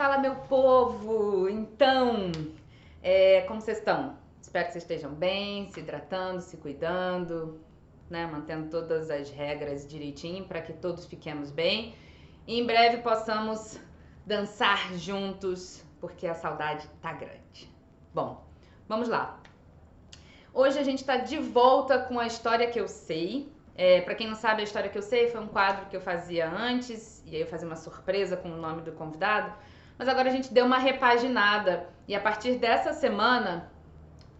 Fala, meu povo! Então, como vocês estão? Espero que vocês estejam bem, se hidratando, se cuidando, né? Mantendo todas as regras direitinho para que todos fiquemos bem. E em breve possamos dançar juntos, porque a saudade tá grande. Bom, vamos lá. Hoje a gente está de volta com a História que eu sei. Para quem não sabe, a História que eu sei foi um quadro que eu fazia antes, e aí eu fazia uma surpresa com o nome do convidado. Mas agora a gente deu uma repaginada, e a partir dessa semana,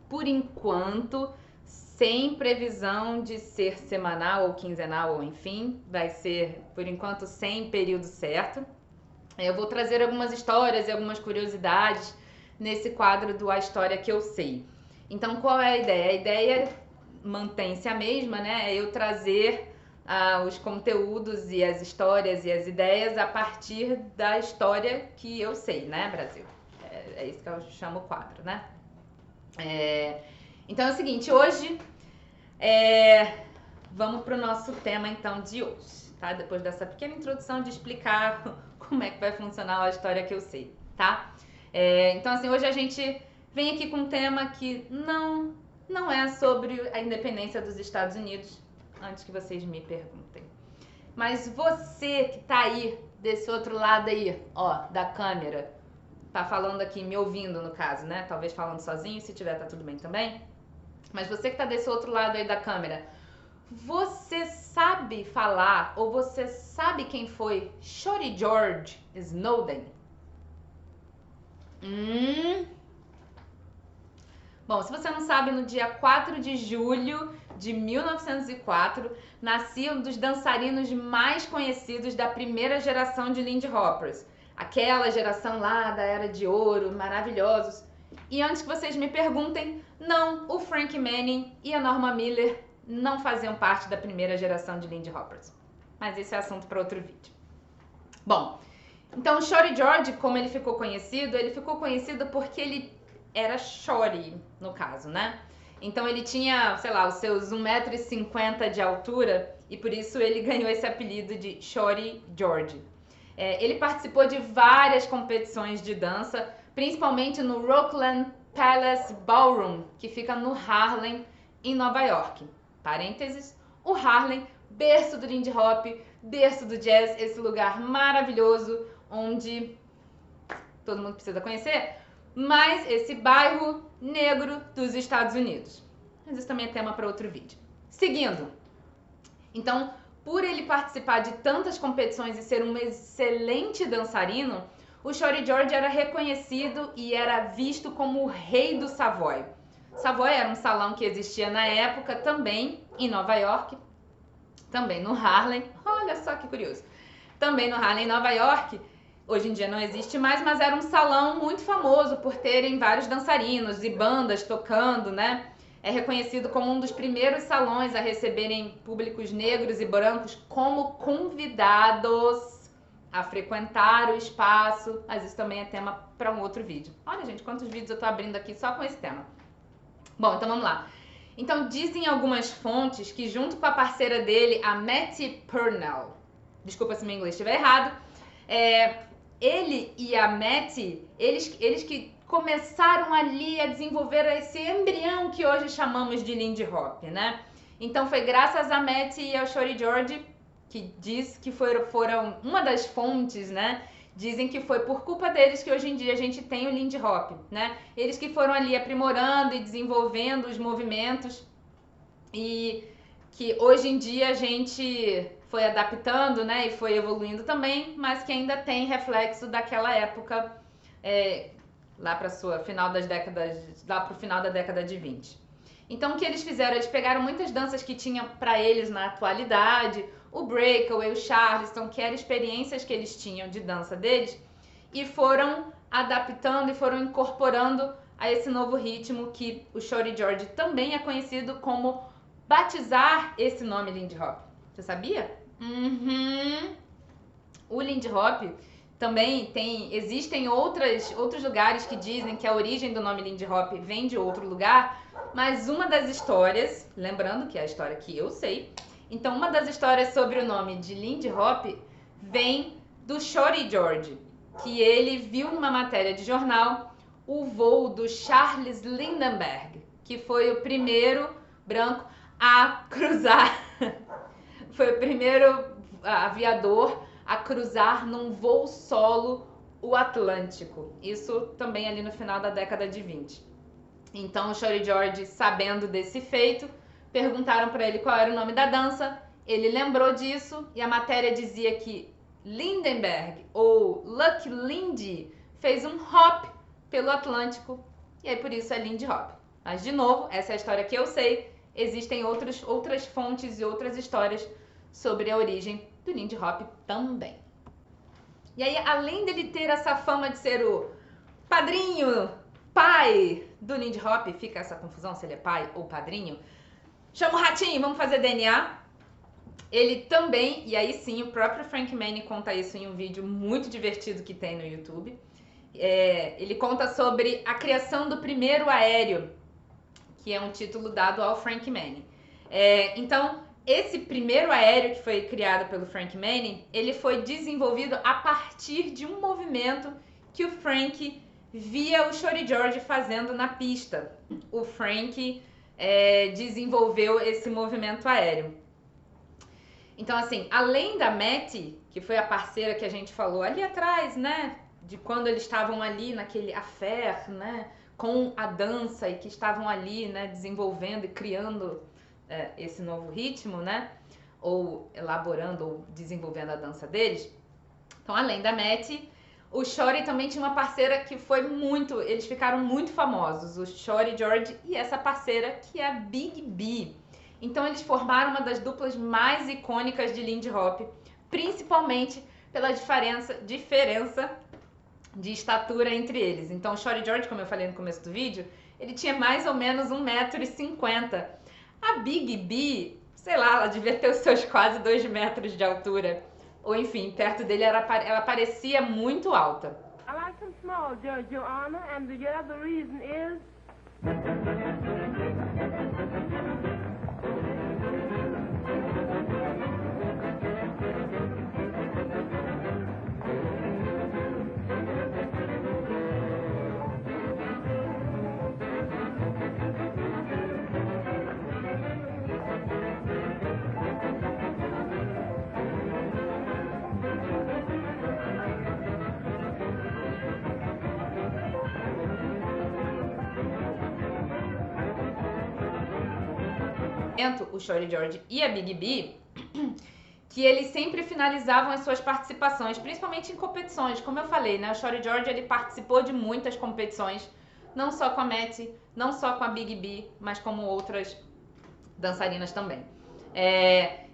por enquanto, sem previsão de ser semanal ou quinzenal, ou enfim, vai ser, por enquanto, sem período certo. Eu vou trazer algumas histórias e algumas curiosidades nesse quadro do A História que eu sei. Então, qual é a ideia? A ideia mantém-se a mesma, né? É eu trazer os conteúdos e as histórias e as ideias a partir da história que eu sei, né, Brasil? É isso que eu chamo o quadro, né? Então é o seguinte, hoje vamos para o nosso tema então de hoje, tá? Depois dessa pequena introdução de explicar como é que vai funcionar a história que eu sei, tá? Então assim, hoje a gente vem aqui com um tema que não é sobre a independência dos Estados Unidos, antes que vocês me perguntem. Mas você que tá aí, desse outro lado aí, ó, da câmera, tá falando aqui, me ouvindo no caso, né? Talvez falando sozinho, se tiver tá tudo bem também. Mas você que tá desse outro lado aí da câmera, você sabe falar ou você sabe quem foi Shorty George Snowden? Bom, se você não sabe, no dia 4 de julho de 1904, nascia um dos dançarinos mais conhecidos da primeira geração de Lindy Hoppers. Aquela geração lá da Era de Ouro, maravilhosos. E antes que vocês me perguntem, não, o Frank Manning e a Norma Miller não faziam parte da primeira geração de Lindy Hoppers. Mas esse é assunto para outro vídeo. Bom, então o Shorty George, como ele ficou conhecido porque ele era shorty, no caso, né? Então ele tinha, sei lá, os seus 1,50 m de altura e por isso ele ganhou esse apelido de Shorty George. Ele participou de várias competições de dança, principalmente no Rockland Palace Ballroom, que fica no Harlem, em Nova York. Parênteses, o Harlem, berço do Lindy Hop, berço do jazz, esse lugar maravilhoso onde todo mundo precisa conhecer, mas esse bairro negro dos Estados Unidos. Mas isso também é tema para outro vídeo. Seguindo. Então, por ele participar de tantas competições e ser um excelente dançarino, o Shorty George era reconhecido e era visto como o rei do Savoy. Savoy era um salão que existia na época também em Nova York, também no Harlem. Olha só que curioso. Também no Harlem, Nova York. Hoje em dia não existe mais, mas era um salão muito famoso por terem vários dançarinos e bandas tocando, né? É reconhecido como um dos primeiros salões a receberem públicos negros e brancos como convidados a frequentar o espaço. Mas isso também é tema para um outro vídeo. Olha, gente, quantos vídeos eu tô abrindo aqui só com esse tema. Bom, então vamos lá. Então dizem algumas fontes que junto com a parceira dele, a Mattie Purnell, desculpa se meu inglês estiver errado, ele e a Mattie, eles que começaram ali a desenvolver esse embrião que hoje chamamos de Lindy Hop, né? Então foi graças a Mattie e ao Shorty George, que diz que foram uma das fontes, né? Dizem que foi por culpa deles que hoje em dia a gente tem o Lindy Hop, né? Eles que foram ali aprimorando e desenvolvendo os movimentos e que hoje em dia a gente foi adaptando, né, e foi evoluindo também, mas que ainda tem reflexo daquela época, lá para o final da década de 20. Então o que eles fizeram? Eles pegaram muitas danças que tinham para eles na atualidade, o breakaway, o charleston, que eram experiências que eles tinham de dança deles, e foram adaptando e foram incorporando a esse novo ritmo que o Shorty George também é conhecido como batizar esse nome Lindy Hop. Você sabia? O Lindy Hop também existem outros lugares que dizem que a origem do nome Lindy Hop vem de outro lugar, mas uma das histórias, lembrando que é a história que eu sei, então uma das histórias sobre o nome de Lindy Hop vem do Shorty George. que ele viu numa matéria de jornal o voo do Charles Lindbergh, que foi o primeiro branco a cruzar, foi o primeiro aviador a cruzar num voo solo o Atlântico. Isso também ali no final da década de 20. Então o Shorty George, sabendo desse feito, perguntaram para ele qual era o nome da dança, ele lembrou disso e a matéria dizia que Lindbergh ou Lucky Lindy fez um hop pelo Atlântico e aí por isso é Lindy Hop. Mas de novo, essa é a história que eu sei, existem outras fontes e outras histórias sobre a origem do Lindy Hop também. E aí, além dele ter essa fama de ser o padrinho, pai do Lindy Hop, fica essa confusão se ele é pai ou padrinho, chama o ratinho, vamos fazer DNA. Ele também, e aí sim, o próprio Frank Manning conta isso em um vídeo muito divertido que tem no YouTube. Ele conta sobre a criação do primeiro aéreo, que é um título dado ao Frank Manning. Então, esse primeiro aéreo que foi criado pelo Frank Manning, ele foi desenvolvido a partir de um movimento que o Frank via o Shorty George fazendo na pista. O Frank desenvolveu esse movimento aéreo. Então, assim, além da Mattie, que foi a parceira que a gente falou ali atrás, né? De quando eles estavam ali naquele affair, né? Com a dança e que estavam ali, né? Desenvolvendo e criando esse novo ritmo, né? Ou elaborando ou desenvolvendo a dança deles. Então, além da Mattie, o Shorty também tinha uma parceira que foi muito... Eles ficaram muito famosos, o Shorty George e essa parceira que é a Big B. Então, eles formaram uma das duplas mais icônicas de Lindy Hop, principalmente pela diferença de estatura entre eles. Então, o Shorty George, como eu falei no começo do vídeo, ele tinha mais ou menos 1,50 m. A Big B, sei lá, ela devia ter os seus quase 2 metros de altura. Ou enfim, perto dele ela parecia muito alta. I like them small, Your Honor, and the other reason is... O Shorty George e a Big B, que eles sempre finalizavam as suas participações, principalmente em competições. Como eu falei, né? O Shorty George ele participou de muitas competições, não só com a Mattie, não só com a Big B, mas como outras dançarinas também.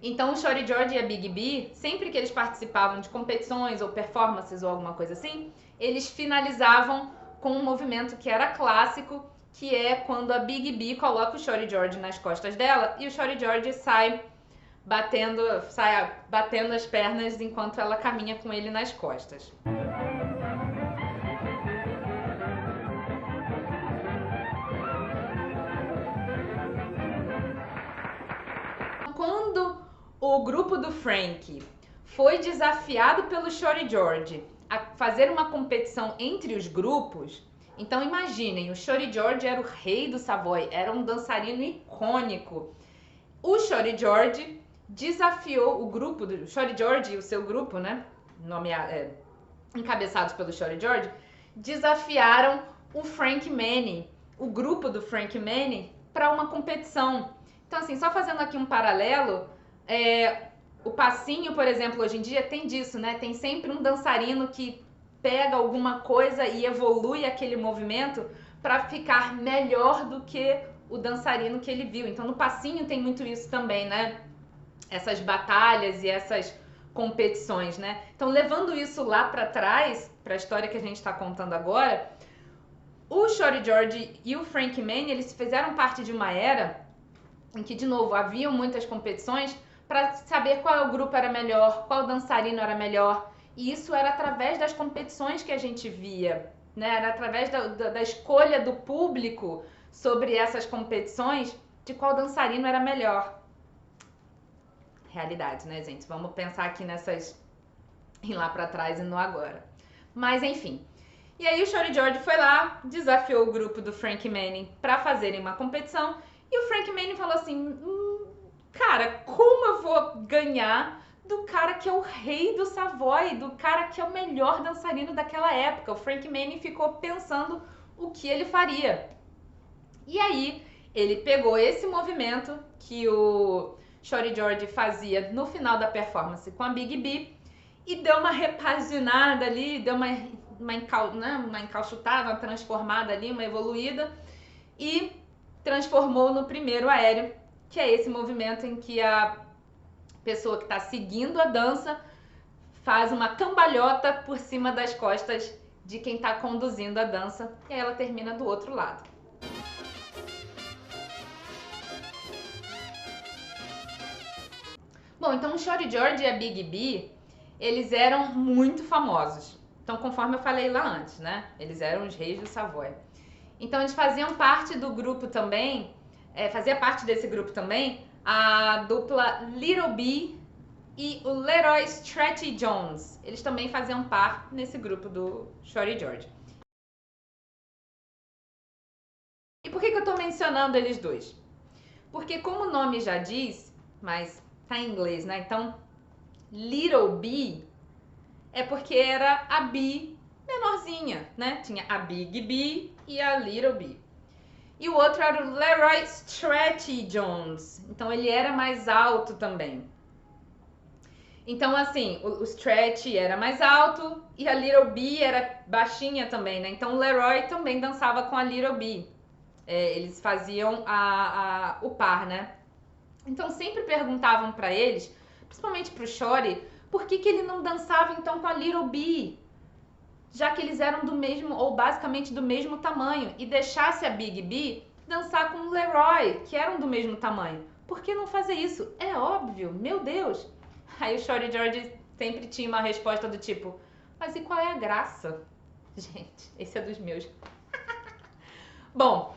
Então o Shorty George e a Big B, sempre que eles participavam de competições ou performances ou alguma coisa assim, eles finalizavam com um movimento que era clássico, que é quando a Big B coloca o Shorty George nas costas dela e o Shorty George sai batendo as pernas enquanto ela caminha com ele nas costas. Quando o grupo do Frank foi desafiado pelo Shorty George a fazer uma competição entre os grupos, então imaginem, o Shorty George era o rei do Savoy, era um dançarino icônico. O Shorty George desafiou o grupo do Shorty George e o seu grupo, né, encabeçados pelo Shorty George, desafiaram o Frank Manning, o grupo do Frank Manning, para uma competição. Então, assim, só fazendo aqui um paralelo, o passinho, por exemplo, hoje em dia tem disso, né? Tem sempre um dançarino que pega alguma coisa e evolui aquele movimento para ficar melhor do que o dançarino que ele viu. Então, no passinho tem muito isso também, né? Essas batalhas e essas competições, né? Então, levando isso lá para trás, para a história que a gente está contando agora, o Shorty George e o Frank Manning, eles fizeram parte de uma era em que, de novo, haviam muitas competições para saber qual grupo era melhor, qual dançarino era melhor. E isso era através das competições que a gente via, né? Era através da escolha do público sobre essas competições de qual dançarino era melhor. Realidade, né, gente? Vamos pensar aqui nessas... ir lá para trás e no agora. Mas enfim. E aí o Shorty George foi lá, desafiou o grupo do Frank Manning para fazerem uma competição. E o Frank Manning falou assim, cara, como eu vou ganhar do cara que é o rei do Savoy, do cara que é o melhor dançarino daquela época? O Frank Manning ficou pensando o que ele faria. E aí ele pegou esse movimento que o Shorty George fazia no final da performance com a Big B e deu uma repaginada ali, deu uma encauchutada, uma transformada ali, uma evoluída e transformou no primeiro aéreo, que é esse movimento em que a pessoa que está seguindo a dança faz uma cambalhota por cima das costas de quem está conduzindo a dança e aí ela termina do outro lado. Bom, então o Shorty George e a Big B, eles eram muito famosos. Então, conforme eu falei lá antes, né? Eles eram os reis do Savoy. Então, eles faziam parte do grupo também, fazia parte desse grupo também, a dupla Little B e o Leroy Stretchy Jones. Eles também faziam parte nesse grupo do Shorty George. E por que eu tô mencionando eles dois? Porque como o nome já diz, mas tá em inglês, né? Então, Little B é porque era a B menorzinha, né? Tinha a Big B e a Little B. E o outro era o Leroy Stretchy Jones. Então, ele era mais alto também. Então, assim, o Stretchy era mais alto e a Little B era baixinha também, né? Então, o Leroy também dançava com a Little B. Eles faziam o par, né? Então, sempre perguntavam pra eles, principalmente pro Shorty, por que ele não dançava então com a Little B? Já que eles eram do mesmo, ou basicamente do mesmo tamanho, e deixasse a Big B dançar com o Leroy, que eram do mesmo tamanho. Por que não fazer isso? É óbvio, meu Deus! Aí o Shorty George sempre tinha uma resposta do tipo, mas e qual é a graça? Gente, esse é dos meus. Bom,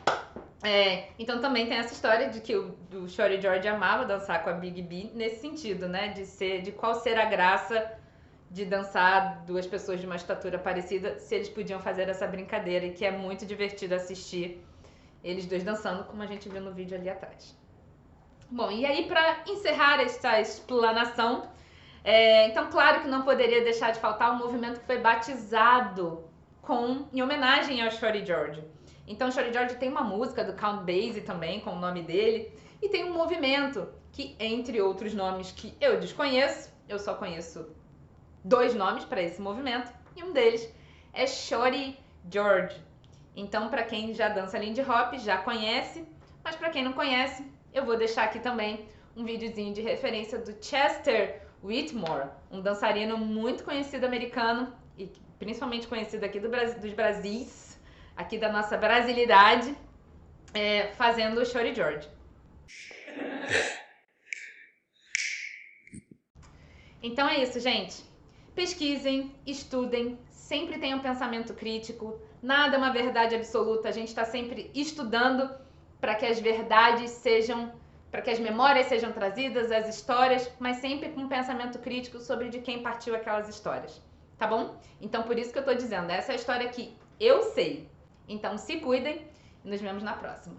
então também tem essa história de que o Shorty George amava dançar com a Big B nesse sentido, né? De qual ser a graça de dançar duas pessoas de uma estatura parecida, se eles podiam fazer essa brincadeira, e que é muito divertido assistir eles dois dançando, como a gente viu no vídeo ali atrás. Bom, e aí para encerrar esta explanação, então claro que não poderia deixar de faltar o movimento que foi batizado em homenagem ao Shorty George. Então o Shorty George tem uma música do Count Basie também, com o nome dele, e tem um movimento que, entre outros nomes que eu desconheço, eu só conheço 2 nomes para esse movimento, e um deles é Shorty George. Então, para quem já dança Lindy Hop, já conhece, mas para quem não conhece, eu vou deixar aqui também um videozinho de referência do Chester Whitmore, um dançarino muito conhecido americano, e principalmente conhecido aqui dos Brasis, aqui da nossa brasilidade, fazendo o Shorty George. Então é isso, gente. Pesquisem, estudem, sempre tenham pensamento crítico, nada é uma verdade absoluta, a gente está sempre estudando para que as verdades sejam, para que as memórias sejam trazidas, as histórias, mas sempre com um pensamento crítico sobre de quem partiu aquelas histórias, tá bom? Então por isso que eu tô dizendo, essa é a história que eu sei. Então se cuidem e nos vemos na próxima.